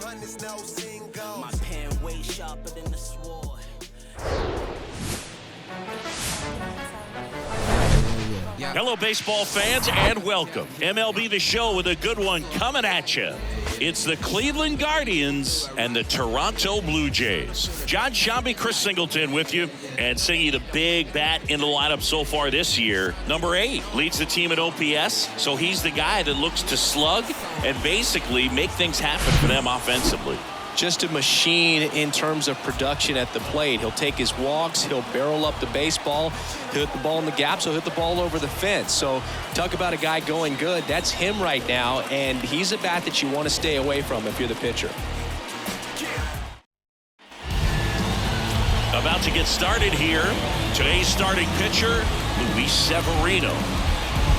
My pen way sharper than the sword. Hello, baseball fans, and welcome. MLB The Show with a good one coming at you. It's the Cleveland Guardians and the Toronto Blue Jays. John Shambi, Chris Singleton with you, and singing the big bat in the lineup so far this year. Number 8 leads the team at OPS, so he's the guy that looks to slug and basically make things happen for them offensively. Just a machine in terms of production at the plate. He'll take his walks, he'll barrel up the baseball, he'll hit the ball in the gaps, he'll hit the ball over the fence. So talk about a guy going good. That's him right now, and he's a bat that you want to stay away from if you're the pitcher. About to get started here. Today's starting pitcher, Luis Severino.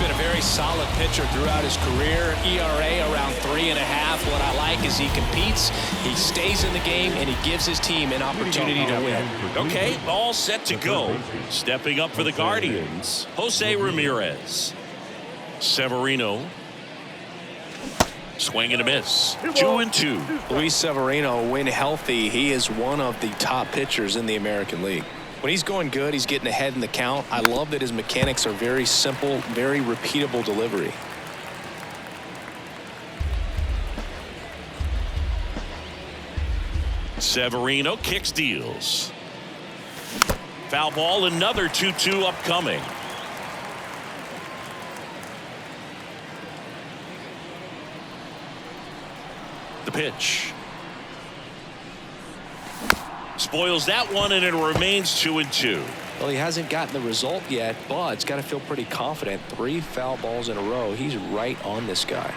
Been a very solid pitcher throughout his career. ERA around 3.5. What I like is he competes, he stays in the game, and he gives his team an opportunity to win. Okay, all set to go. Stepping up for the Guardians, Jose Ramirez. Severino. Swing and a miss. 2-2. Luis Severino, when healthy, he is one of the top pitchers in the American League. When he's going good, he's getting ahead in the count. I love that his mechanics are very simple, very repeatable delivery. Severino kicks, deals. Foul ball, another 2-2 upcoming. The pitch. Spoils that one, and it remains 2-2. Well, he hasn't gotten the result yet, but it's got to feel pretty confident. 3 foul balls in a row. He's right on this guy.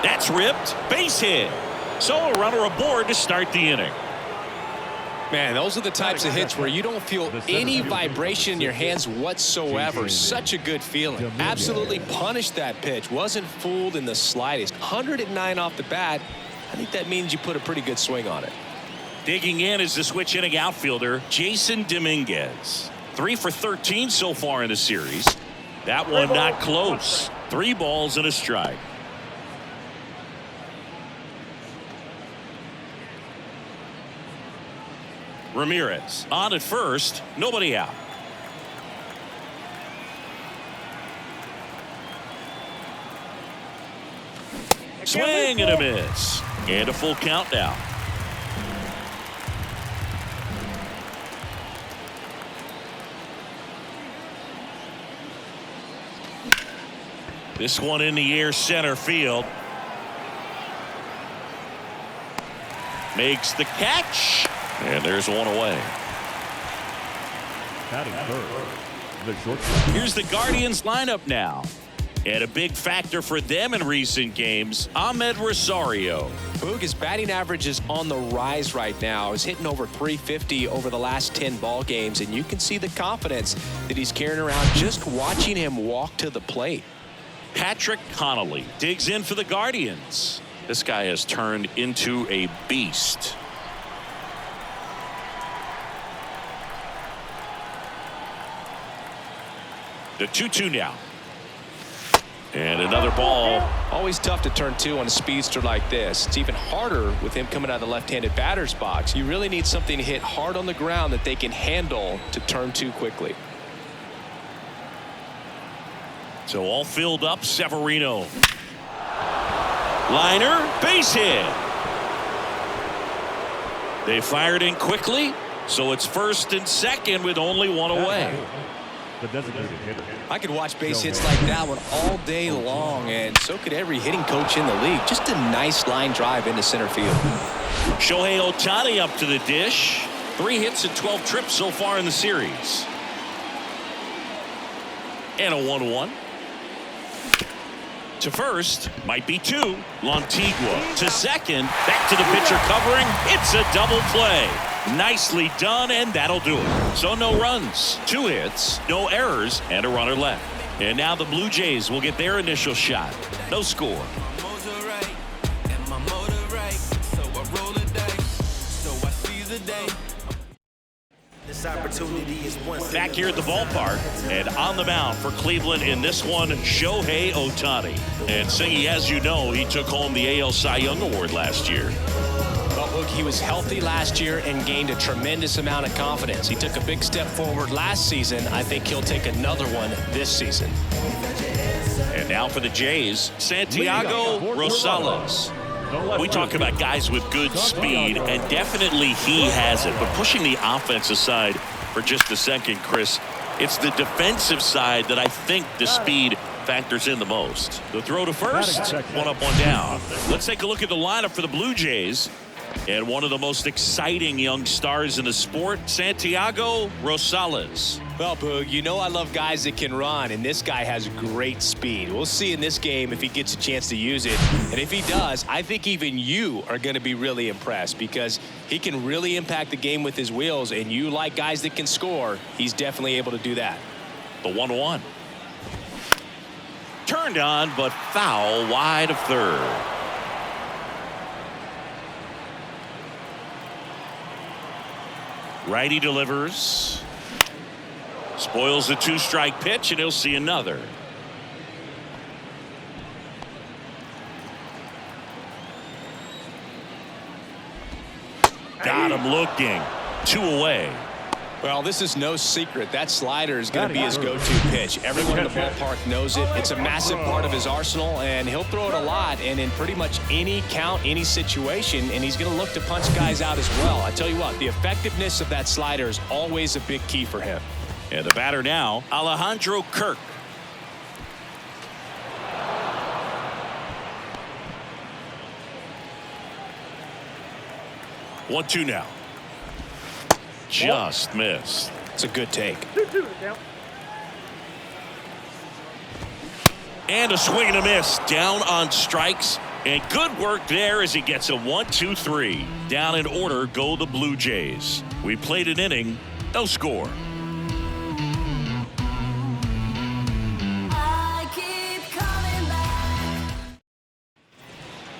That's ripped. Base hit. So a runner aboard to start the inning. Man, those are the types of hits where you don't feel any vibration in your hands whatsoever. Such a good feeling. Absolutely punished that pitch. Wasn't fooled in the slightest. 109 off the bat. I think that means you put a pretty good swing on it. Digging in is the switch inning outfielder, Jason Dominguez. 3 for 13 so far in the series. That one not close. 3 balls and a strike. Ramirez on at first, nobody out. Swing and a miss, and a full count now. This one in the air, center field. Makes the catch. And there's one away. Here's the Guardians lineup now. And a big factor for them in recent games, Amed Rosario. Boog, his batting average is on the rise right now. He's hitting over 350 over the last 10 ball games, and you can see the confidence that he's carrying around just watching him walk to the plate. Patrick Connolly digs in for the Guardians. This guy has turned into a beast. The 2-2 now. And another ball. Always tough to turn 2 on a speedster like this. It's even harder with him coming out of the left-handed batter's box. You really need something to hit hard on the ground that they can handle to turn 2 quickly. So all filled up, Severino. Liner, base hit. They fired in quickly, so it's first and second with only one away. I could watch base hits like that one all day long, and so could every hitting coach in the league. Just a nice line drive into center field. Shohei Ohtani up to the dish. 3 hits and 12 trips so far in the series. And a 1-1. To first, might be 2. Lantigua to second. Back to the pitcher covering. It's a double play. Nicely done, and that'll do it. So no runs, 2 hits, no errors, and a runner left. And now the Blue Jays will get their initial shot. No score. Back here at the ballpark and on the mound for Cleveland in this one, Shohei Ohtani. And Singy, as you know, he took home the AL Cy Young Award last year. Well, look, he was healthy last year and gained a tremendous amount of confidence. He took a big step forward last season. I think he'll take another one this season. And now for the Jays, Santiago Rosales. We talk about guys with good speed, and definitely he has it. But pushing the offense aside for just a second, Chris, it's the defensive side that I think the speed factors in the most. The throw to first, one up, one down. Let's take a look at the lineup for the Blue Jays. And one of the most exciting young stars in the sport, Santiago Rosales. Well, Boog, you know I love guys that can run, and this guy has great speed. We'll see in this game if he gets a chance to use it. And if he does, I think even you are going to be really impressed because he can really impact the game with his wheels, and you like guys that can score, he's definitely able to do that. The 1-1. Turned on, but foul wide of third. Righty delivers. Spoils the 2-strike pitch, and he'll see another. Got him looking. 2 away. Well, this is no secret. That slider is going to be his go-to pitch. Everyone in the ballpark knows it. It's a massive part of his arsenal, and he'll throw it a lot and in pretty much any count, any situation, and he's going to look to punch guys out as well. I tell you what, the effectiveness of that slider is always a big key for him. And the batter now, Alejandro Kirk. One, two now. Just missed. It's a good take. And a swing and a miss. Down on strikes. And good work there as he gets a 1-2-3. Down in order go the Blue Jays. We played an inning. No score.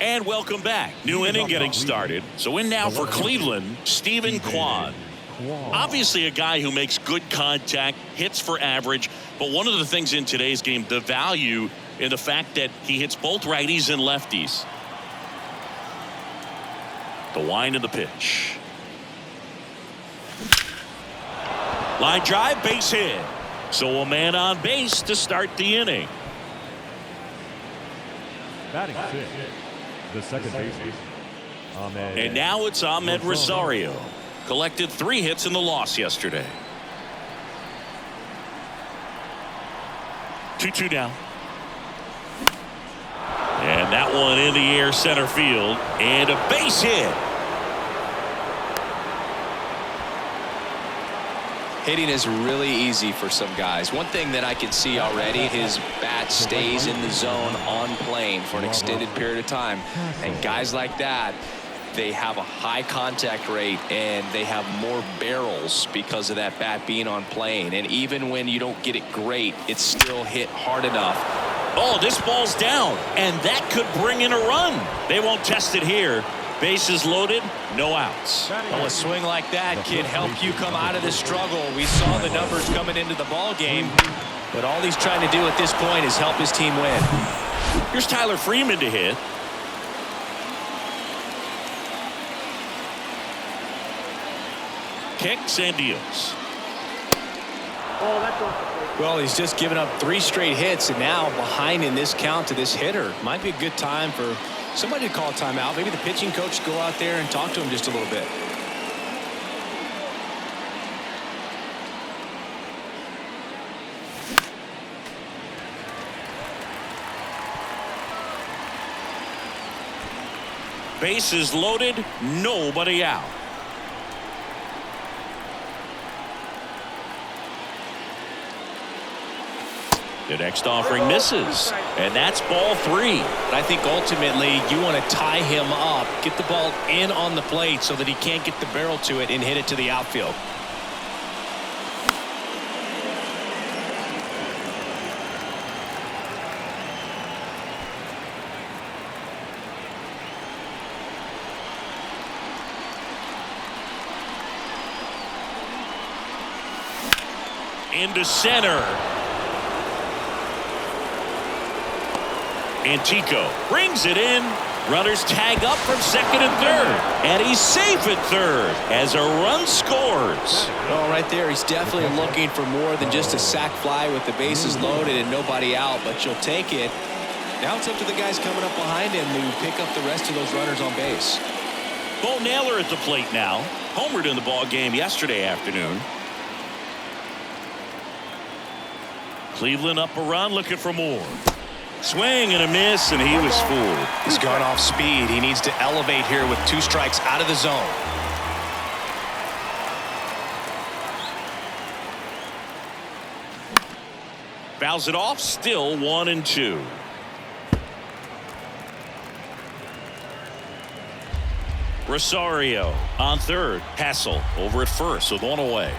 And welcome back. New inning getting started. So in now for Cleveland, Steven Kwan. Obviously a guy who makes good contact, hits for average, but one of the things in today's game, the value in the fact that he hits both righties and lefties. The wind of the pitch. Line drive, base hit. So a man on base to start the inning. Batting sixth, the second baseman, Ahmed. And now it's Ahmed Rosario. Collected 3 hits in the loss yesterday. 2-2 down. And that one in the air center field. And a base hit. Hitting is really easy for some guys. One thing that I can see already, his bat stays in the zone on plane for an extended period of time. And guys like that, they have a high contact rate and they have more barrels because of that bat being on plane. And even when you don't get it great, it's still hit hard enough. Oh, this ball's down, and that could bring in a run. They won't test it here. Bases loaded, no outs. Well, a swing like that can help you come out of the struggle. We saw the numbers coming into the ball game, but all he's trying to do at this point is help his team win. Here's Tyler Freeman to hit. Kicks and deals. Well, he's just given up 3 straight hits, and now behind in this count to this hitter. Might be a good time for somebody to call a timeout. Maybe the pitching coach go out there and talk to him just a little bit. Bases loaded, nobody out. The next offering misses, and that's ball 3. I think ultimately you want to tie him up, get the ball in on the plate so that he can't get the barrel to it and hit it to the outfield. Into center. Antico brings it in. Runners tag up from second and third. And he's safe at third as a run scores. Well, right there, he's definitely looking for more than just a sac fly with the bases loaded and nobody out, but you'll take it. Now it's up to the guys coming up behind him to pick up the rest of those runners on base. Bo Naylor at the plate now. Homered in the ball game yesterday afternoon. Cleveland up a run, looking for more. Swing and a miss, and he was fooled. He's gone off speed. He needs to elevate here with 2 strikes out of the zone. Fouls it off, still 1-2. Rosario on third. Hassel over at first with 1 away.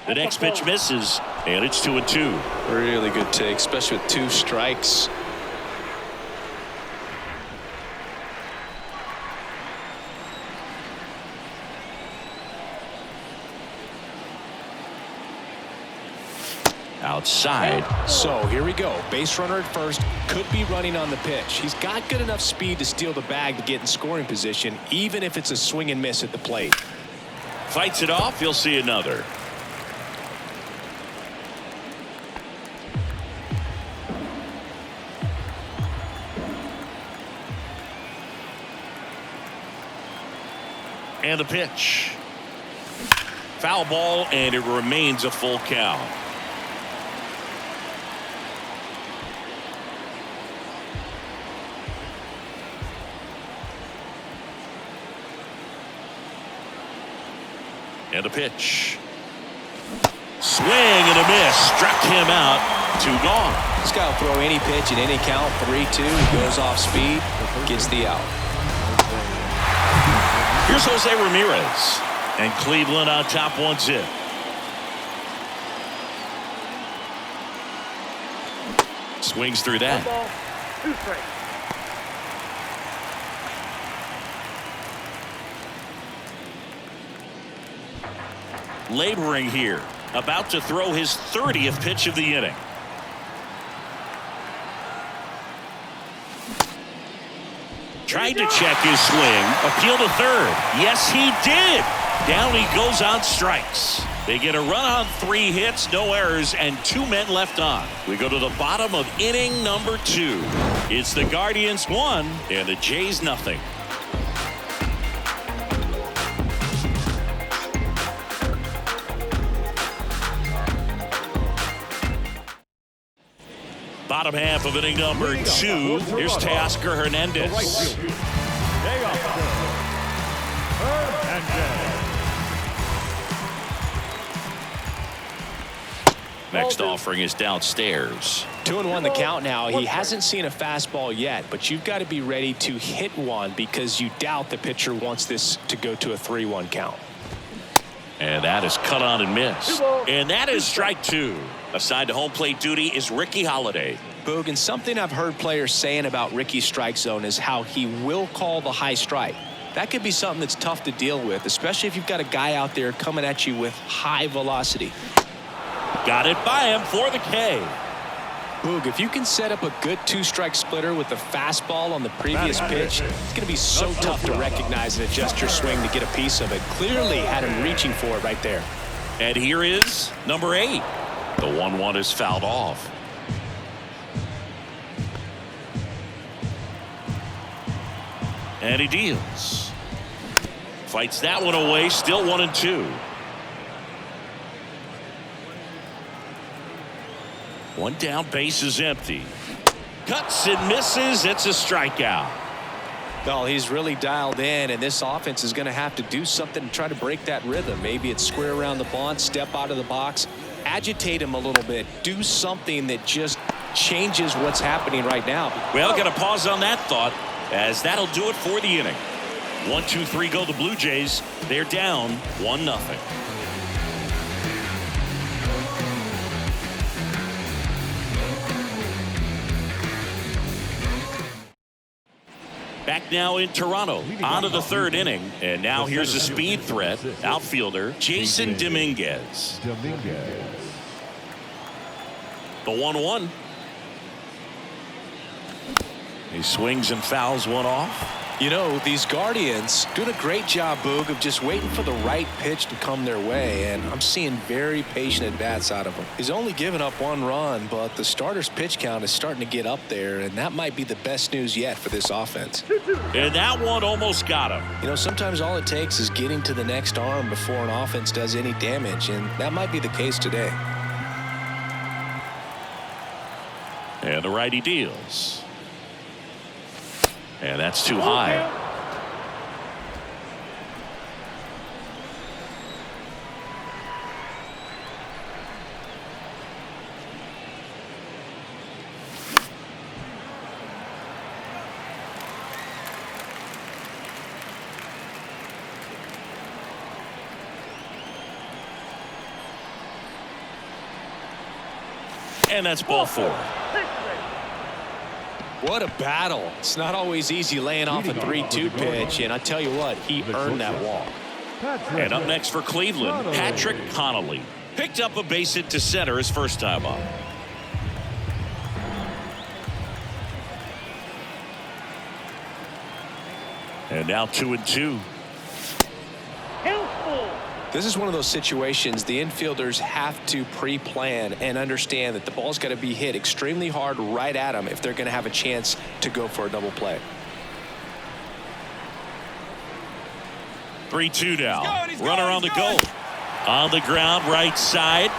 The next pitch misses, and it's 2-2. Really good take, especially with 2 strikes. Outside. So here we go. Base runner at first, could be running on the pitch. He's got good enough speed to steal the bag to get in scoring position, even if it's a swing and miss at the plate. Fights it off. You'll see another. And a pitch. Foul ball, and it remains a full count. And a pitch. Swing and a miss. Struck him out. 2 gone. This guy will throw any pitch at any count. 3-2. He goes off speed. Gets the out. Here's Jose Ramirez. And Cleveland on top 1-0. Swings through that. 2 strikes. Laboring here. About to throw his 30th pitch of the inning. Tried to check his swing. Appeal to third. Yes, he did. Down he goes on strikes. They get a run on 3 hits, no errors, and 2 men left on. We go to the bottom of inning number 2. It's the Guardians 1 and the Jays nothing. Bottom half of inning number 2. Here's Teoscar Hernandez. Next offering is downstairs. 2-1 the count now. He hasn't seen a fastball yet, but you've got to be ready to hit one because you doubt the pitcher wants this to go to a 3-1 count. And that is cut on and missed. And that is strike 2. Assigned to home plate duty is Ricky Holiday. Boog, and something I've heard players saying about Ricky's strike zone is how he will call the high strike. That could be something that's tough to deal with, especially if you've got a guy out there coming at you with high velocity. Got it by him for the K. Boog, if you can set up a good 2-strike splitter with the fastball on the previous pitch, it's going to be so tough to recognize and adjust your swing to get a piece of it. Clearly had him reaching for it right there. And here is number 8. The 1-1 is fouled off. And he deals. Fights that one away. Still 1-2. 1 down, base is empty. Cuts and misses. It's a strikeout. Well, he's really dialed in, and this offense is going to have to do something to try to break that rhythm. Maybe it's square around the bunt, step out of the box, agitate him a little bit, do something that just changes what's happening right now. Well, got to pause on that thought, as that'll do it for the inning. 1, 2, 3 go the Blue Jays. They're down 1-0. Back now in Toronto, on to the third inning. And now here's a speed threat, outfielder Jason Dominguez. The 1-1. He swings and fouls one off. You know, these Guardians doing a great job, Boog, of just waiting for the right pitch to come their way, and I'm seeing very patient at-bats out of him. He's only given up 1 run, but the starter's pitch count is starting to get up there, and that might be the best news yet for this offense. And that one almost got him. You know, sometimes all it takes is getting to the next arm before an offense does any damage, and that might be the case today. And the righty deals. And that's too high. And that's ball 4. What a battle. It's not always easy laying off a 3-2 pitch, and I tell you what, he earned that walk. And up next for Cleveland, Patrick Connolly. Picked up a base hit to center his first time up. And now 2-2. This is one of those situations the infielders have to pre-plan and understand that the ball's got to be hit extremely hard right at them if they're going to have a chance to go for a double play. 3-2 now. Runner on the go. On the ground, right side.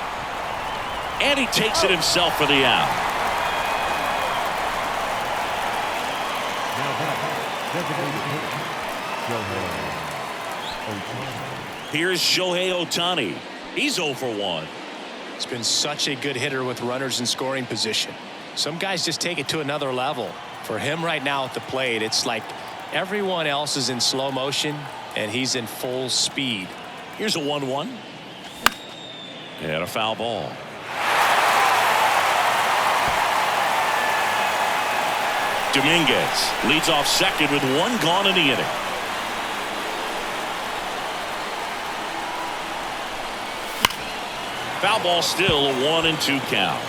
And he takes it himself for the out. Here's Shohei Ohtani. He's 0 for 1. He's been such a good hitter with runners in scoring position. Some guys just take it to another level. For him right now at the plate, it's like everyone else is in slow motion and he's in full speed. Here's a 1-1. And a foul ball. Dominguez leads off second with 1 gone in the inning. Foul ball, still a 1-2 count.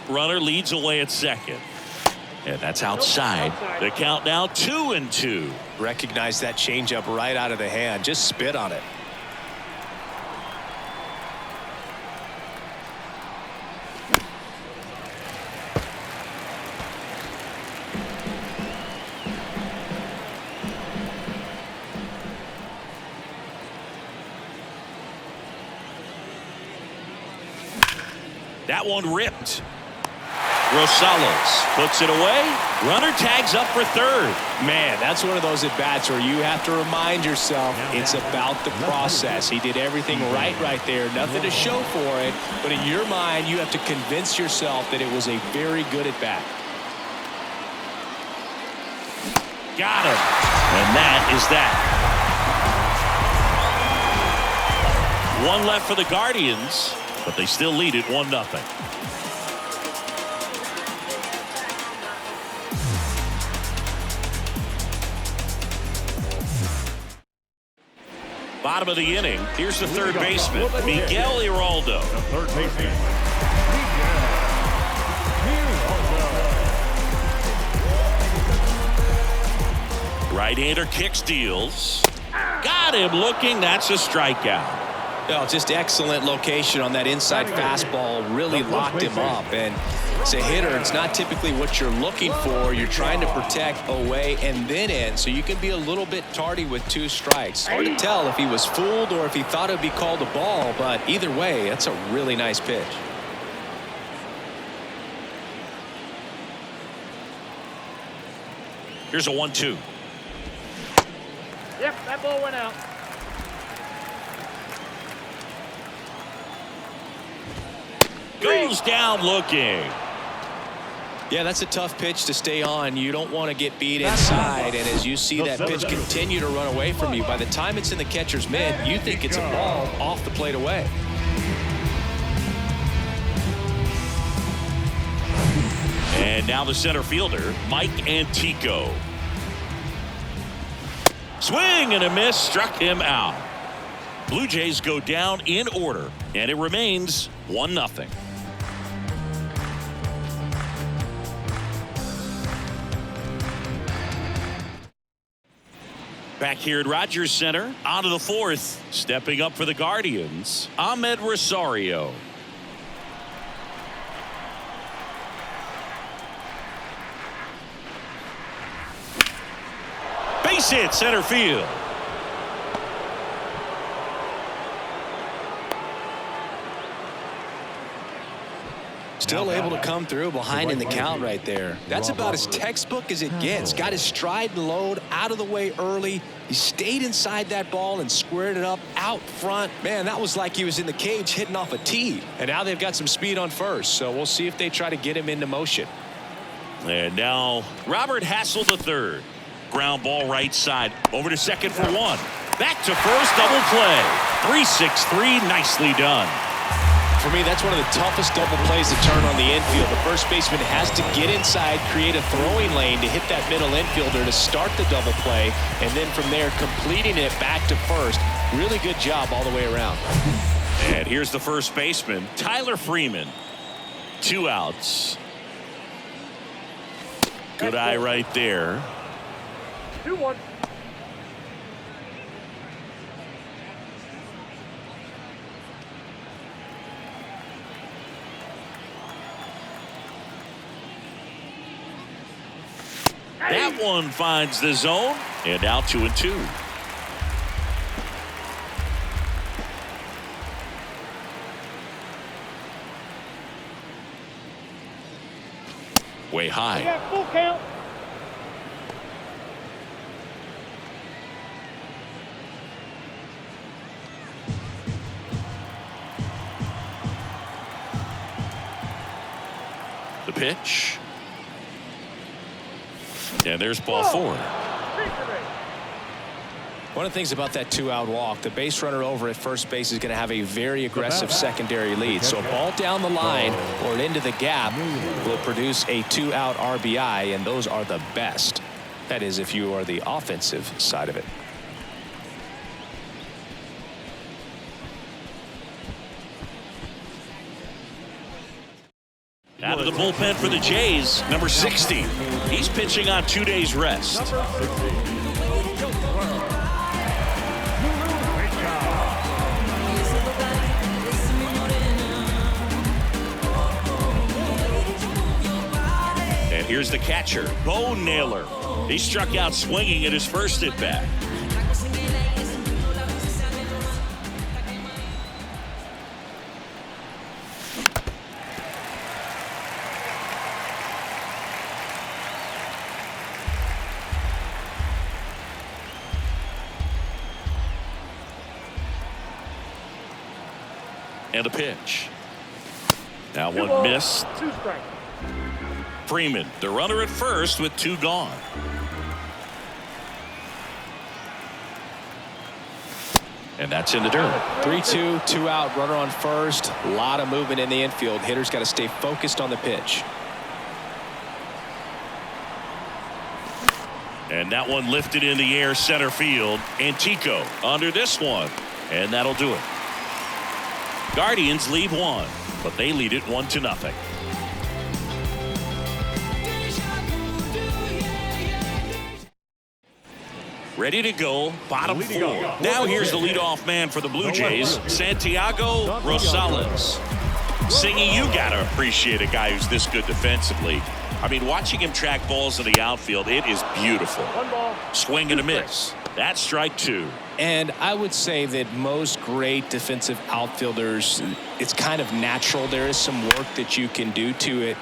Runner leads away at second. And that's outside. The count now 2-2. Recognize that changeup right out of the hand. Just spit on it. That one ripped. Rosales puts it away. Runner tags up for third. Man, that's one of those at-bats where you have to remind yourself it's about the process. He did everything right there. Nothing to show for it. But in your mind, you have to convince yourself that it was a very good at-bat. Got him. And that is that. One left for the Guardians, but they still lead it 1-0. Bottom of the inning. Here's the third baseman, Miguel Iraldo. The third baseman, Right-hander kicks, deals. Got him looking. That's a strikeout. No, just excellent location on that inside fastball. Really locked him up. And as a hitter, it's not typically what you're looking for. You're trying to protect away and then in, so you can be a little bit tardy with 2 strikes. Hard to tell if he was fooled or if he thought it would be called a ball, but either way, that's a really nice pitch. Here's a 1-2. Yep, that ball went out. Goes down looking. Yeah, that's a tough pitch to stay on. You don't want to get beat inside, and as you see that pitch continue to run away from you, by the time it's in the catcher's mitt, you think it's a ball off the plate away. And now the center fielder, Mike Antico. Swing and a miss, struck him out. Blue Jays go down in order, and it remains 1-0. Back here at Rogers Center, on to the fourth. Stepping up for the Guardians, Ahmed Rosario. Base hit, center field. Still able to come through behind in the count right there. That's about as textbook as it gets. Got his stride and load out of the way early. He stayed inside that ball and squared it up out front. Man, that was like he was in the cage hitting off a tee. And now they've got some speed on first, so we'll see if they try to get him into motion. And now Robert Hassel III. Ground ball right side. Over to second for one. Back to first, double play. 3-6-3, nicely done. For me, that's one of the toughest double plays to turn on the infield. The first baseman has to get inside, create a throwing lane to hit that middle infielder to start the double play, and then from there completing it back to first. Really good job all the way around. And here's the first baseman, Tyler Freeman. 2 outs. Good eye right there. 2-1. That one finds the zone, and out 2-2. Way high. Full count. The pitch. And there's ball 4. One of the things about that 2-out walk, the base runner over at first base is going to have a very aggressive secondary lead. So a ball down the line or into the gap will produce a 2-out RBI, and those are the best. That is, if you are the offensive side of it. Out of the bullpen for the Jays, number 60. He's pitching on 2 days rest. And here's the catcher, Bo Naylor. He struck out swinging at his first at bat. And a pitch. Now one missed. 2 strikes. Freeman, the runner at first with 2 gone. And that's in the dirt. 3-2, 2-out, runner on first. A lot of movement in the infield. Hitter's got to stay focused on the pitch. And that one lifted in the air center field. Antico under this one. And that'll do it. Guardians lead 1, but they lead it 1-0. Ready to go, bottom 4. Now here's the leadoff man for the Blue Jays, Santiago Rosales. Singy, you gotta appreciate a guy who's this good defensively. I mean, watching him track balls in the outfield, it is beautiful. Swing and a miss. That's strike 2. And I would say that most great defensive outfielders, it's kind of natural. There is some work that you can do to it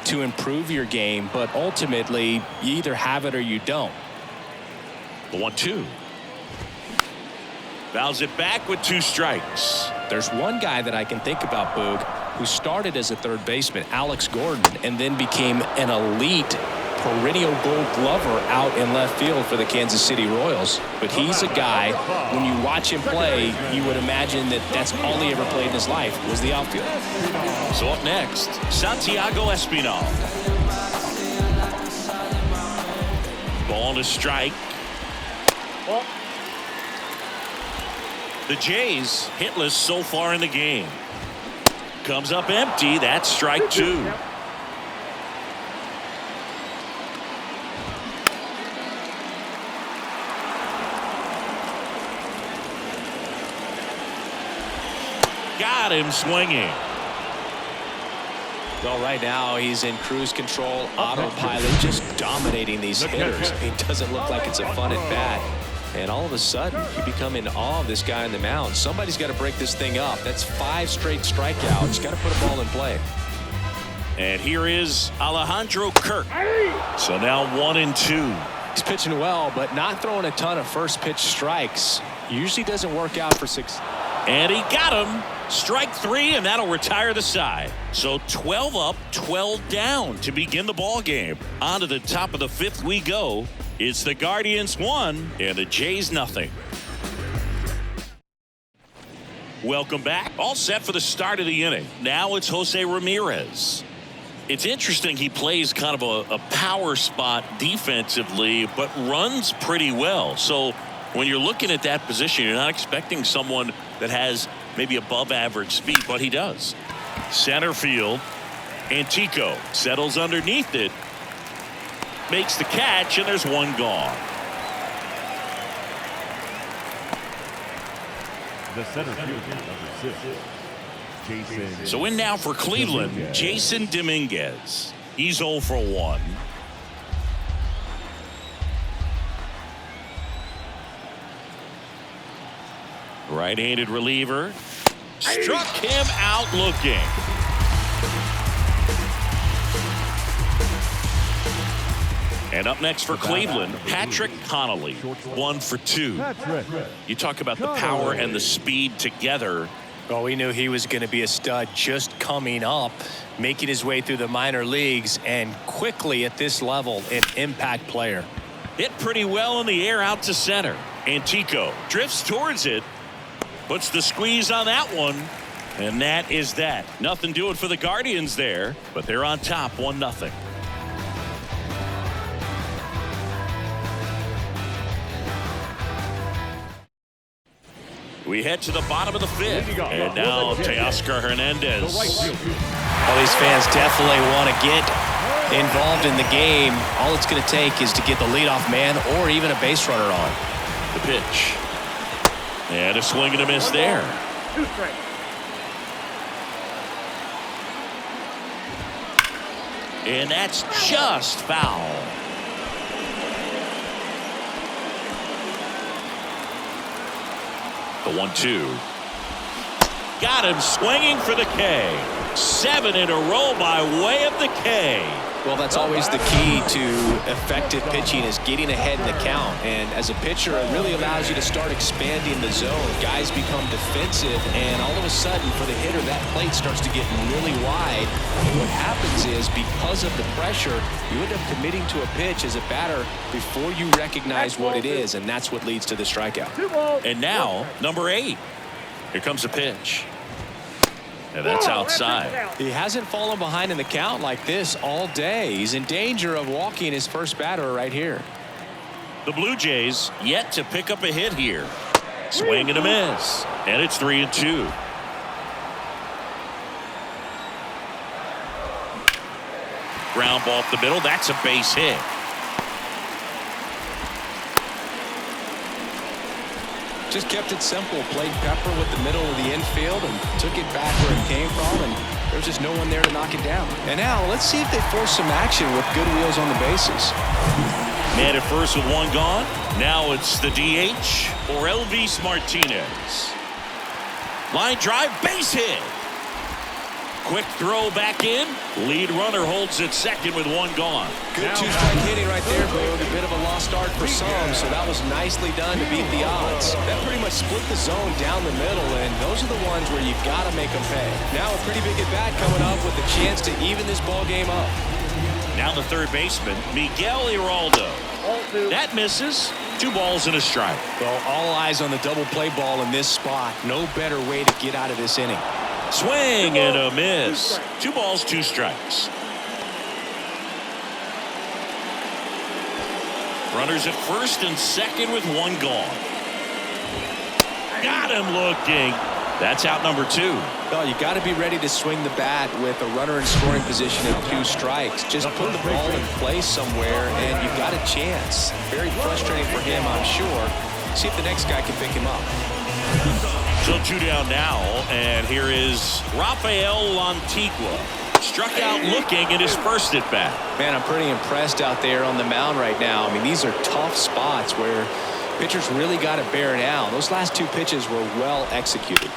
to improve your game, but ultimately you either have it or you don't. The 1-2. Fouls it back with 2 strikes. There's one guy that I can think about, Boog, who started as a third baseman, Alex Gordon, and then became an elite perennial Gold Glover out in left field for the Kansas City Royals. But he's a guy, when you watch him play, you would imagine that that's all he ever played in his life was the outfield. So up next, Santiago Espinal. Ball to strike. The Jays hitless so far in the game. Comes up empty. That's strike 2. Got him swinging. Well, right now he's in cruise control, autopilot, just dominating these hitters. He doesn't look like it's a fun at bat. And all of a sudden, you become in awe of this guy on the mound. Somebody's got to break this thing up. That's 5 straight strikeouts. Got to put a ball in play. And here is Alejandro Kirk. So now 1-2. He's pitching well, but not throwing a ton of first pitch strikes. Usually doesn't work out for 6. And he got him. Strike 3, and that'll retire the side. So 12 up, 12 down to begin the ball game. On to the top of the 5th we go. It's the Guardians 1 and the Jays nothing. Welcome back. All set for the start of the inning. Now it's Jose Ramirez. It's interesting, he plays kind of a power spot defensively, but runs pretty well. So when you're looking at that position, you're not expecting someone that has maybe above average speed, but he does. Center field. Antico settles underneath it. Makes the catch, and there's one gone. The center fielder, number 6, Jason. So in now for Cleveland, Dominguez. Jason Dominguez. He's 0 for 1. Right-handed reliever. Struck him out looking. And up next for Cleveland, Patrick Connolly, 1 for 2. You talk about the power and the speed together. Well, we knew he was going to be a stud just coming up, making his way through the minor leagues, and quickly at this level, an impact player. Hit pretty well in the air out to center. Antico drifts towards it, puts the squeeze on that one, and that is that. Nothing doing for the Guardians there, but they're on top 1-0. We head to the bottom of the 5th, and now Teoscar Hernandez. Well, these fans definitely want to get involved in the game. All it's going to take is to get the leadoff man or even a base runner on. The pitch. And a swing and a miss there. 2 strikes. And that's just foul. The 1-2. Got him swinging for the K. 7 in a row by way of the K. Well, that's always the key to effective pitching, is getting ahead in the count. And as a pitcher, it really allows you to start expanding the zone. Guys become defensive, and all of a sudden, for the hitter, that plate starts to get really wide. And what happens is, because of the pressure, you end up committing to a pitch as a batter before you recognize what it is, and that's what leads to the strikeout. 2 balls. And now, number 8. Here comes a pitch. And that's outside. He hasn't fallen behind in the count like this all day. He's in danger of walking his first batter right here. The Blue Jays yet to pick up a hit here. Swing and a miss. And it's 3-2. Ground ball up the middle. That's a base hit. Just kept it simple. Played pepper with the middle of the infield and took it back where it came from, and there's just no one there to knock it down. And now let's see if they force some action with good wheels on the bases. Man at first with 1 gone. Now it's the DH or Elvis Martinez. Line drive, base hit. Quick throw back in. Lead runner holds at second with 1 gone. Good 2-strike hitting right there, Boog. A bit of a lost start for some, so that was nicely done to beat the odds. That pretty much split the zone down the middle, and those are the ones where you've got to make them pay. Now a pretty big at-bat coming up with a chance to even this ball game up. Now the third baseman, Miguel Iraldo. That misses. 2 balls and a strike. Well, all eyes on the double play ball in this spot. No better way to get out of this inning. Swing and a miss. 2 balls, 2 strikes. Runners at first and second with 1 gone. Got him looking. That's out number 2. Well, you got to be ready to swing the bat with a runner in scoring position at 2 strikes. Just put the ball in place somewhere, and you've got a chance. Very frustrating for him, I'm sure. See if the next guy can pick him up. So 2 down now, and here is Rafael Lantigua. Struck out looking at his first at bat. Man, I'm pretty impressed out there on the mound right now. I mean, these are tough spots where pitchers really got to bear down. Those last 2 pitches were well executed.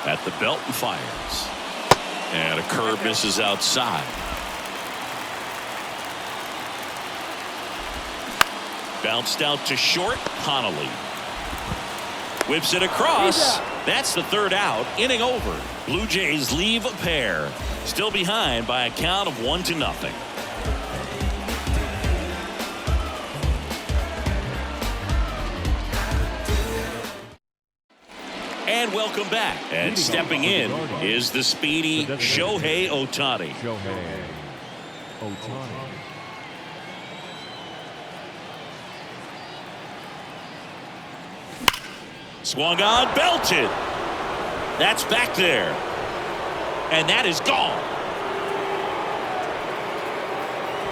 At the belt and fires. And a curve misses outside. Bounced out to short. Connolly whips it across. That's the 3rd out. Inning over. Blue Jays leave a pair. Still behind by a count of 1-0. And welcome back. And stepping in is the speedy Shohei Ohtani. Shohei Ohtani. Swung on, belted. That's back there. And that is gone.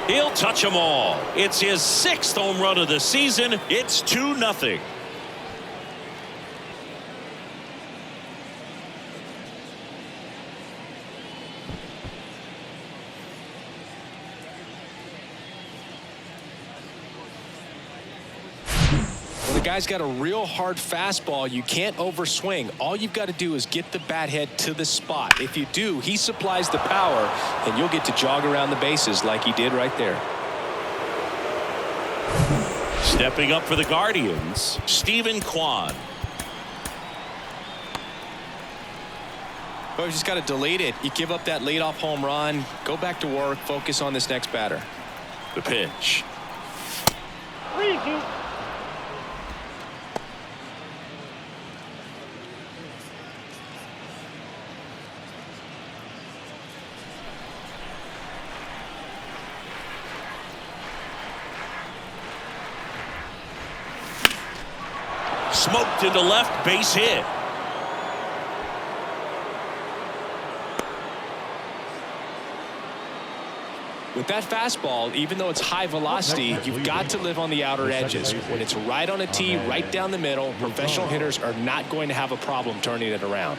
He'll touch them all. It's his 6th home run of the season. It's 2-0. The guy's got a real hard fastball. You can't overswing. All you've got to do is get the bat head to the spot. If you do, he supplies the power, and you'll get to jog around the bases like he did right there. Stepping up for the Guardians, Stephen Kwan. But you just got to delete it. You give up that leadoff home run, go back to work, focus on this next batter. The pitch. 3-2. Smoked into left, base hit. With that fastball, even though it's high velocity, you've got to live on the outer edges. When it's right on a tee, right down the middle, professional hitters are not going to have a problem turning it around.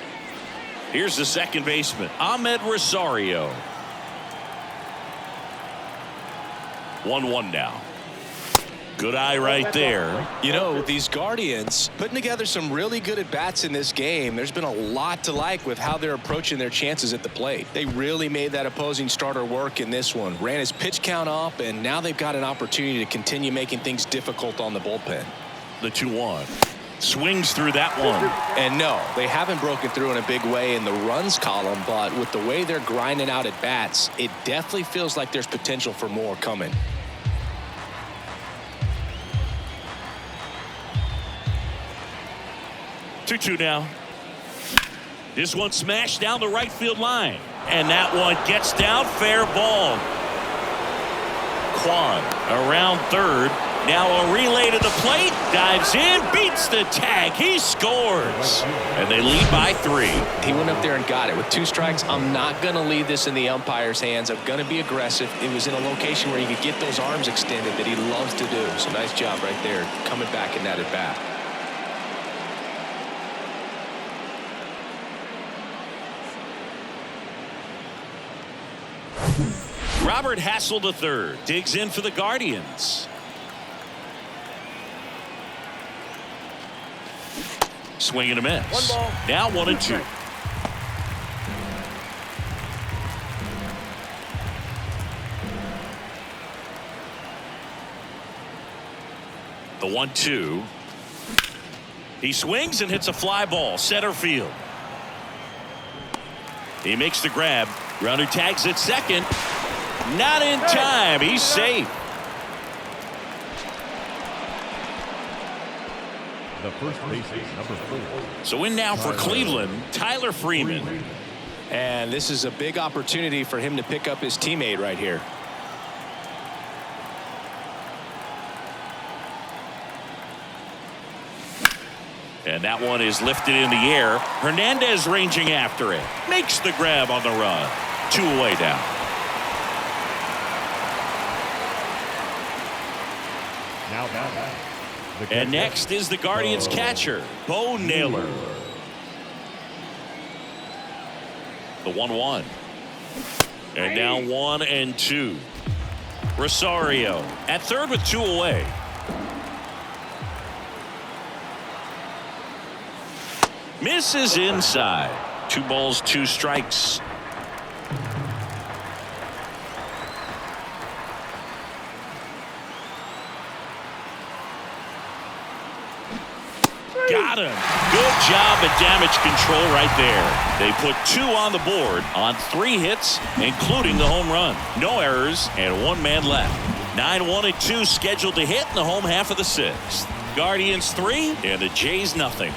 Here's the second baseman, Ahmed Rosario. 1-1 now. Good eye right there. You know, these Guardians putting together some really good at-bats in this game. There's been a lot to like with how they're approaching their chances at the plate. They really made that opposing starter work in this one. Ran his pitch count up, and now they've got an opportunity to continue making things difficult on the bullpen. The 2-1. Swings through that one. And no, they haven't broken through in a big way in the runs column, but with the way they're grinding out at-bats, it definitely feels like there's potential for more coming. 2-2 now. This one smashed down the right field line. And that one gets down, fair ball. Kwan around third. Now a relay to the plate. Dives in, beats the tag. He scores. And they lead by 3. He went up there and got it. With 2 strikes, I'm not going to leave this in the umpire's hands. I'm going to be aggressive. It was in a location where he could get those arms extended that he loves to do. So nice job right there, coming back in that at bat. Robert Hassel III digs in for the Guardians. Swing and a miss. One ball. Now 1-2. The 1-2. He swings and hits a fly ball center field. He makes the grab. Runner tags at second. Not in time. He's safe. The first baseman, number 4. So in now for Cleveland, Tyler Freeman. And this is a big opportunity for him to pick up his teammate right here. And that one is lifted in the air. Hernandez ranging after it. Makes the grab on the run. 2 away down. Now back. And next is the Guardians catcher, Bo Naylor. The 1-1. And now 1-2. Rosario at third with 2 away. Misses inside. 2 balls, 2 strikes. Got him. Good job at damage control right there. They put 2 on the board on 3 hits, including the home run. No errors and 1 man left. 9-1-2 scheduled to hit in the home half of the 6th. Guardians 3 and the Jays nothing.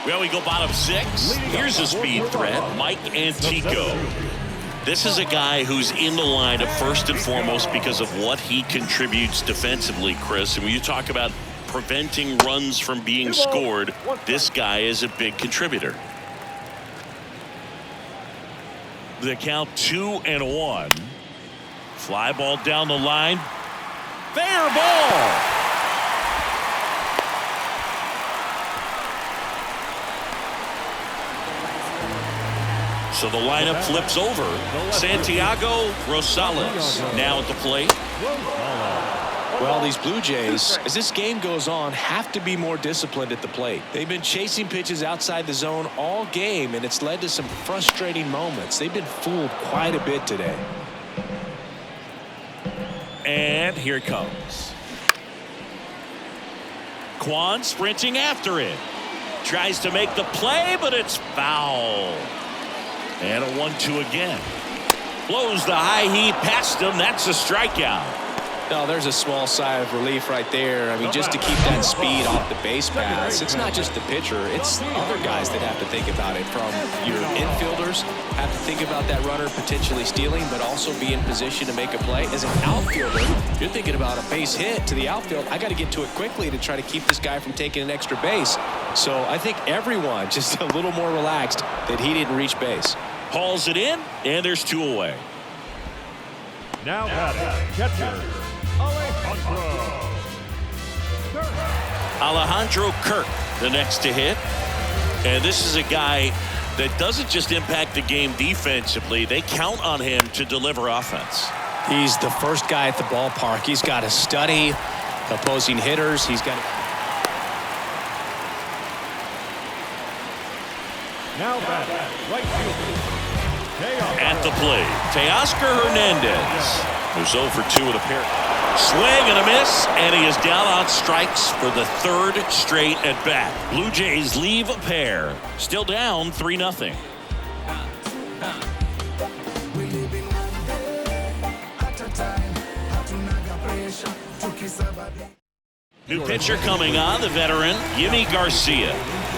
Well, we go bottom 6. Here's a speed threat, Mike Antico. This is a guy who's in the lineup first and foremost because of what he contributes defensively, Chris. And when you talk about preventing runs from being scored, this guy is a big contributor. The count 2-1. Fly ball down the line. Fair ball. So the lineup flips over. Santiago Rosales now at the plate. Well, these Blue Jays, as this game goes on, have to be more disciplined at the plate. They've been chasing pitches outside the zone all game, and it's led to some frustrating moments. They've been fooled quite a bit today. And here it comes. Kwan sprinting after it. Tries to make the play, but it's foul. And a 1-2 again. Blows the high heat past him. That's a strikeout. No, there's a small sigh of relief right there. I mean, just to keep that speed off the base paths. It's not just the pitcher. It's other guys that have to think about it. From your infielders have to think about that runner potentially stealing, but also be in position to make a play. As an outfielder, you're thinking about a base hit to the outfield. I got to get to it quickly to try to keep this guy from taking an extra base. So I think everyone just a little more relaxed that he didn't reach base. Hauls it in, and there's 2 away. Now batting, catcher, Alejandro Kirk, the next to hit. And this is a guy that doesn't just impact the game defensively. They count on him to deliver offense. He's the first guy at the ballpark. He's got to study opposing hitters. He's got to... Now batting, right fielder. At the plate, Teoscar Hernandez, who's 0 for 2 with a pair. Swing and a miss, and he is down on strikes for the 3rd straight at bat. Blue Jays leave a pair. Still down 3-0. New pitcher coming on, the veteran, Yimi Garcia.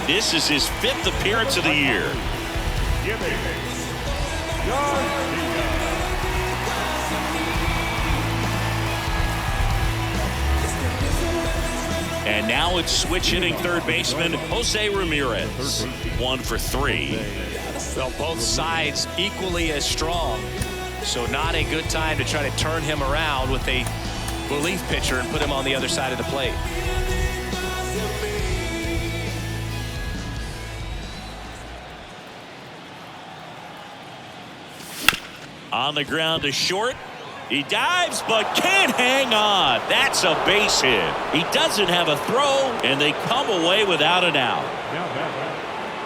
This is his 5th appearance of the year. And now it's switch hitting third baseman Jose Ramirez. 1 for 3. Well, both sides equally as strong. So not a good time to try to turn him around with a relief pitcher and put him on the other side of the plate. On the ground to short. He dives but can't hang on. That's a base hit. He doesn't have a throw, and they come away without an out.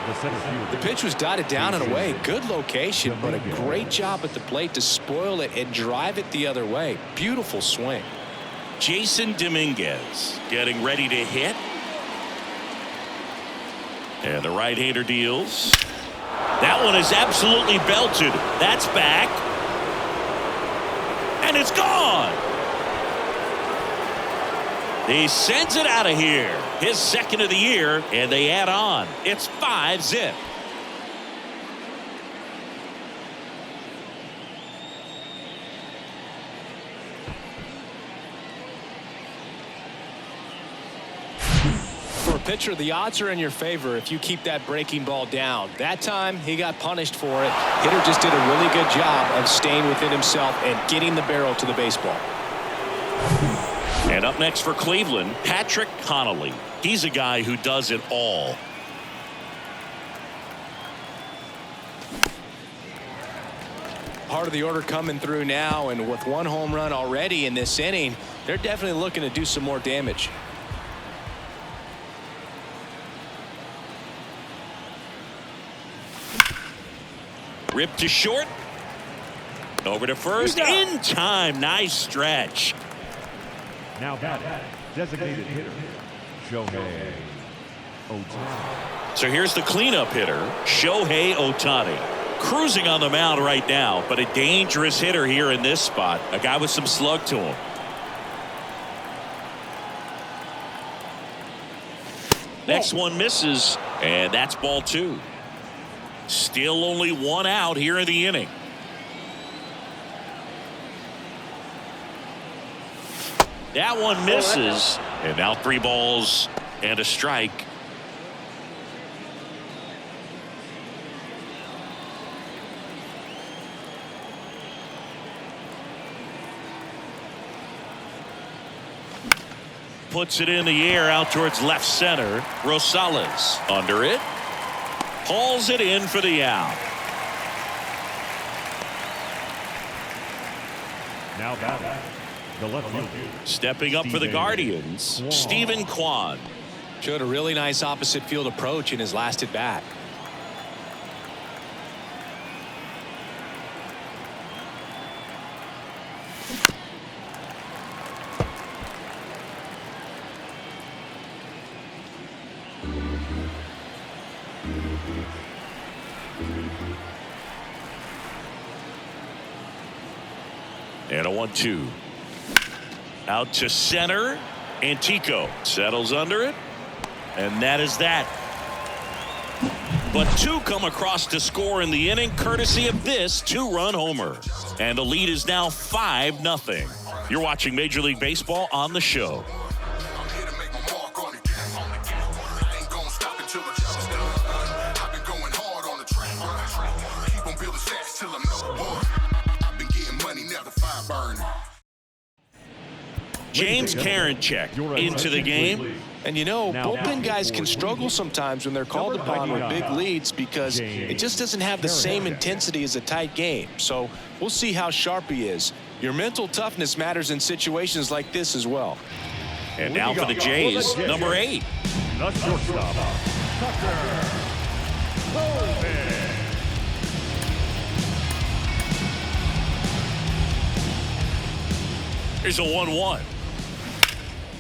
The center fielder. The pitch was dotted down and away. Good location, but a great job at the plate to spoil it and drive it the other way. Beautiful swing. Jason Dominguez getting ready to hit. And the right-hander deals. That one is absolutely belted. That's back. And it's gone. He sends it out of here. His second of the year, and they add on. It's 5-zip. For a pitcher, the odds are in your favor if you keep that breaking ball down. That time, he got punished for it. Hitter just did a really good job of staying within himself and getting the barrel to the baseball. And up next for Cleveland, Patrick Connolly. He's a guy who does it all. Part of the order coming through now, and with one home run already in this inning, they're definitely looking to do some more damage. Ripped to short. Over to first. In time. Nice stretch. Now batting, designated hitter, Shohei Ohtani. So here's the cleanup hitter, Shohei Ohtani. Cruising on the mound right now, but a dangerous hitter here in this spot. A guy with some slug to him. Next one misses, and that's ball 2. Still only 1 out here in the inning. That one misses, and now 3 balls and a strike. Puts it in the air out towards left center. Rosales under it. Hauls it in for the out. Now batting, the left fielder. Stepping up for the Guardians, Stephen Kwan. Showed a really nice opposite field approach in his last at bat. And a 1-2. Out to center. Antico settles under it. And that is that. But 2 come across to score in the inning, courtesy of this 2-run homer. And the lead is now 5-0. You're watching Major League Baseball on the show. James Karinchak into the game. And you know, bullpen guys can struggle sometimes when they're called upon with big leads because it just doesn't have the same intensity as a tight game. So we'll see how sharp he is. Your mental toughness matters in situations like this as well. And now for the Jays, number 8. The shortstop, Tucker Bowman. Here's a 1-1.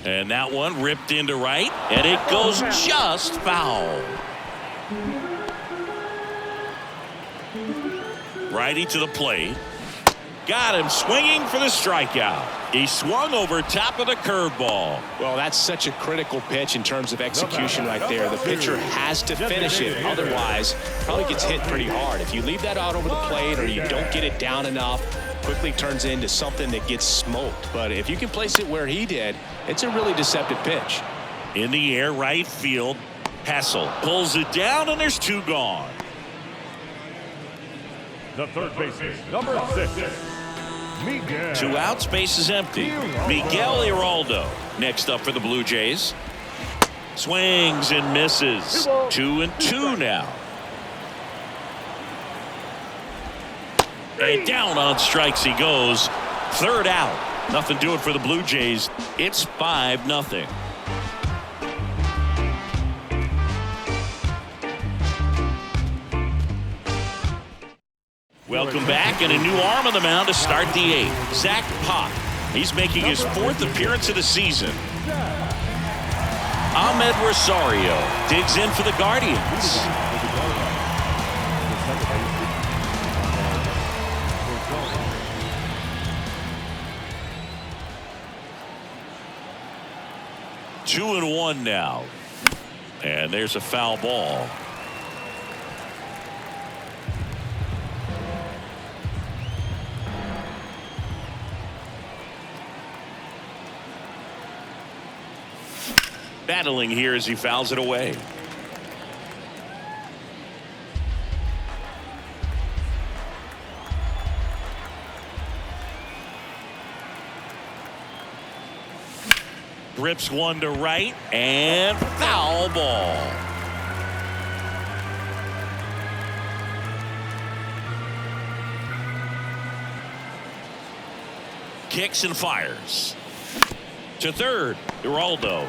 And that one ripped into right, and it goes just foul. Righty to the plate. Got him swinging for the strikeout. He swung over top of the curveball. Well, that's such a critical pitch in terms of execution right there. The pitcher has to finish it. Otherwise, probably gets hit pretty hard. If you leave that out over the plate or you don't get it down enough, quickly turns into something that gets smoked. But if you can place it where he did, it's a really deceptive pitch. In the air, right field. Hassel pulls it down, and there's 2 gone. The third baseman, number 6, Miguel. 2 outs, base is empty. Miguel Iraldo next up for the Blue Jays. Swings and misses. 2-2 now. And down on strikes he goes. 3rd out. Nothing doing for the Blue Jays. It's 5-0. Welcome back, and a new arm on the mound to start the 8th. Zach Pop. He's making his 4th appearance of the season. Ahmed Rosario digs in for the Guardians. Two and one now. And there's a foul ball. Battling here as he fouls it away. Rips one to right and foul ball. Kicks and fires. To third, Geraldo.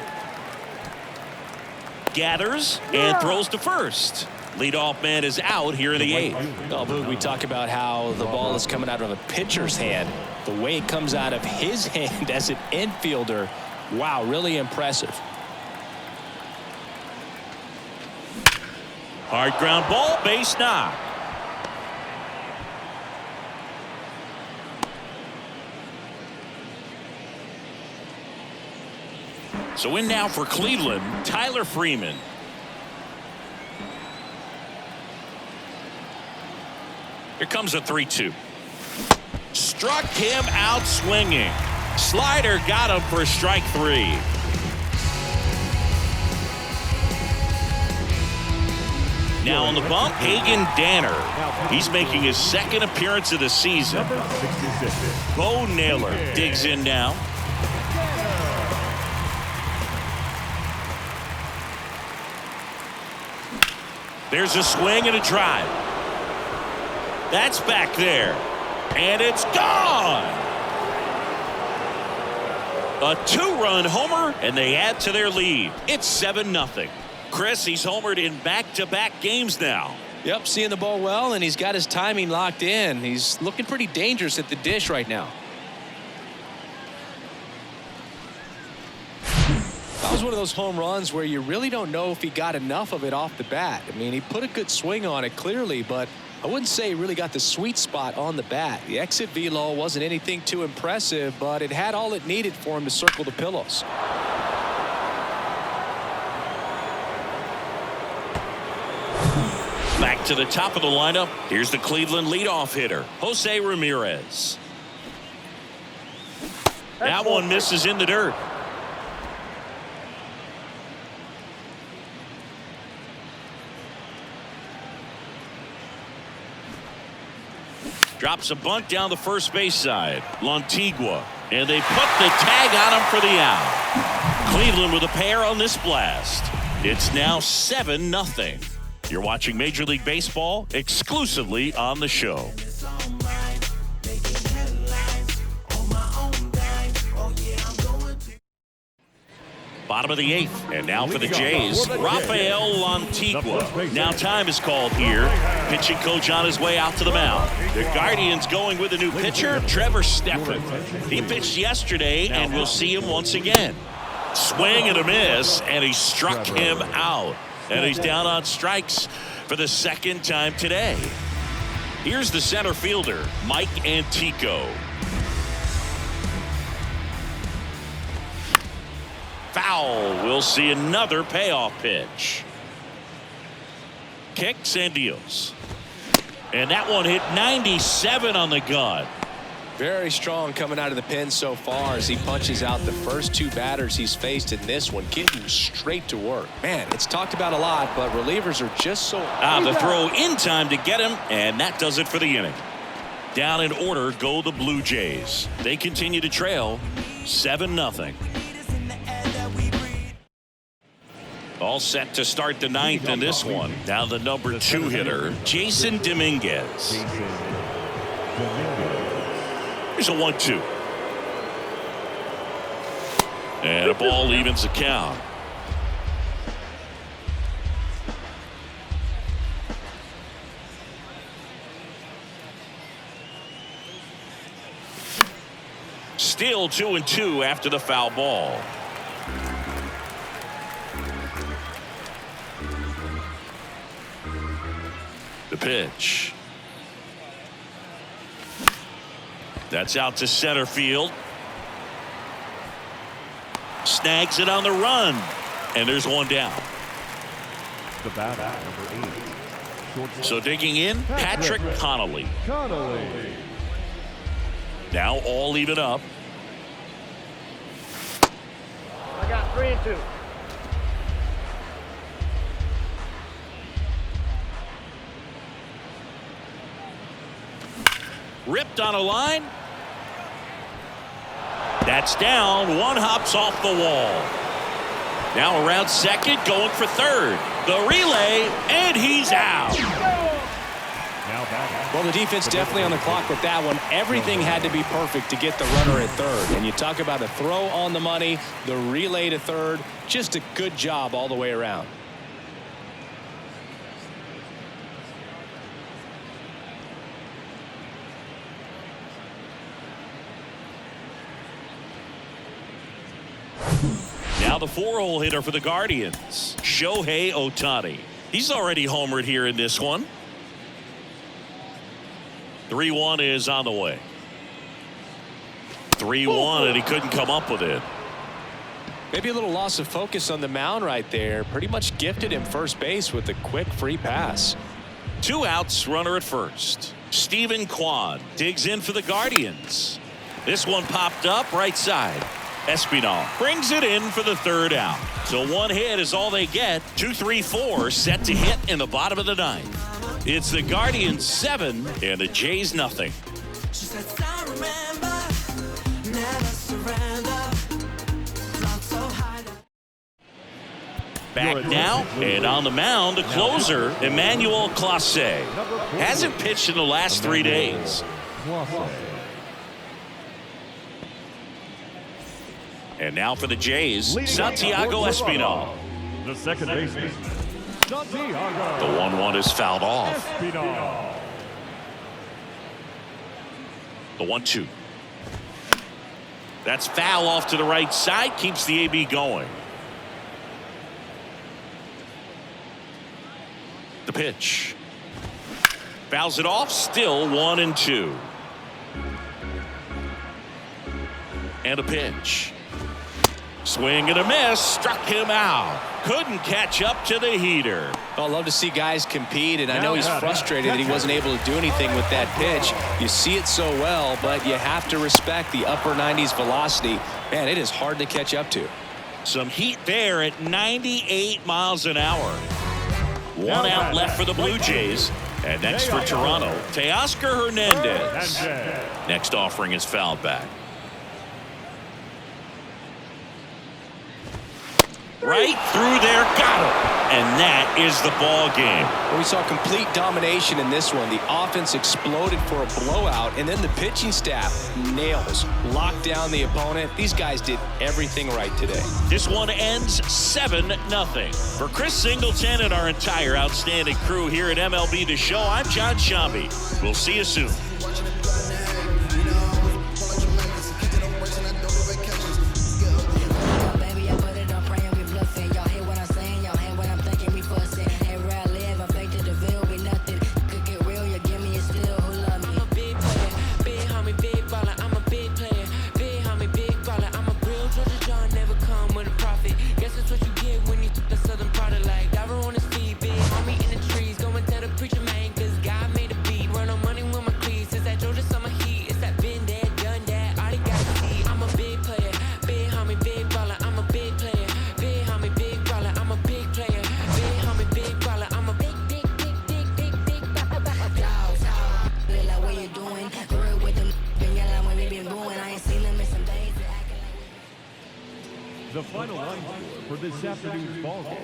Gathers and throws to first. Leadoff man is out here in the 8th. Oh, Boog, we talk about how the ball is coming out of a pitcher's hand. The way it comes out of his hand as an infielder, wow, really impressive. Hard ground ball, base knock. So in now for Cleveland, Tyler Freeman. Here comes a 3-2. Struck him out swinging. Slider got him for strike 3. Now on the bump, Hagen Danner. He's making his 2nd appearance of the season. Bo Naylor digs in now. There's a swing and a drive. That's back there. And it's gone. A 2-run homer, and they add to their lead. It's 7-0. Chris, he's homered in back-to-back games now. Yep, seeing the ball well, and he's got his timing locked in. He's looking pretty dangerous at the dish right now. That was one of those home runs where you really don't know if he got enough of it off the bat. I mean, he put a good swing on it clearly, but I wouldn't say he really got the sweet spot on the bat. The exit velo wasn't anything too impressive, but it had all it needed for him to circle the pillows. Back to the top of the lineup. Here's the Cleveland leadoff hitter, Jose Ramirez. That one misses in the dirt. Drops a bunt down the first base side. Lantigua. And they put the tag on him for the out. Cleveland with a pair on this blast. It's now 7-0. You're watching Major League Baseball exclusively on the show. Bottom of the 8th, and now for the Jays, Rafael Lantigua. Now time is called here. Pitching coach on his way out to the mound. The Guardians going with a new pitcher, Trevor Stephan. He pitched yesterday, and we'll see him once again. Swing and a miss, and he struck him out. And he's down on strikes for the 2nd time today. Here's the center fielder, Mike Antico. Foul. We'll see another payoff pitch. Kicks and deals. And that one hit 97 on the gun. Very strong coming out of the pen so far as he punches out the first 2 batters he's faced in this one, getting straight to work. Man, it's talked about a lot, but relievers are just so... The throw in time to get him, and that does it for the inning. Down in order go the Blue Jays. They continue to trail 7-0. All set to start the 9th in this one. Now the number 2 hitter, Jason Dominguez. Here's a 1-2. And a ball evens the count. Still 2-2 after the foul ball. The pitch. That's out to center field. Snags it on the run. And there's one down. The batter, number 8. So digging in, Patrick Connolly. Connolly. Now all even up. I got 3-2. Ripped on a line. That's down. One hops off the wall. Now around second, going for third. The relay, and he's out. Now back. Well, the defense definitely on the clock with that one. Everything had to be perfect to get the runner at third. And you talk about a throw on the money, the relay to third. Just a good job all the way around. Now the 4-hole hitter for the Guardians, Shohei Ohtani. He's already homered here in this one. 3-1 is on the way. 3-1, and he couldn't come up with it. Maybe a little loss of focus on the mound right there. Pretty much gifted him first base with a quick free pass. 2 outs, runner at first. Stephen Kwan digs in for the Guardians. This one popped up right side. Espinal brings it in for the 3rd out. So 1 hit is all they get. 2, 3, 4 set to hit in the bottom of the 9th. It's the Guardians 7 and the Jays nothing. Back now, and on the mound, the closer, Emmanuel Clase. Hasn't pitched in the last 3 days. And now for the Jays, Santiago Espinal. The second baseman, Santiago. The 1-1 is fouled off. Espinal. The 1-2. That's foul off to the right side, keeps the AB going. The pitch. Fouls it off, still 1-2. And a pitch. Swing and a miss, struck him out. Couldn't catch up to the heater. Well, I love to see guys compete, and I know he's frustrated that he wasn't able to do anything with that pitch. You see it so well, but you have to respect the upper 90s velocity. Man, it is hard to catch up to. Some heat there at 98 miles an hour. 1 out left for the Blue Jays. And next for Toronto, Teoscar Hernandez. Next offering is fouled back. Right through there, got him. And that is the ball game. Well, we saw complete domination in this one. The offense exploded for a blowout, and then the pitching staff nails, locked down the opponent. These guys did everything right today. This one ends 7-0. For Chris Singleton and our entire outstanding crew here at MLB The Show, I'm John Shambi. We'll see you soon. The final line score for this afternoon's ball game.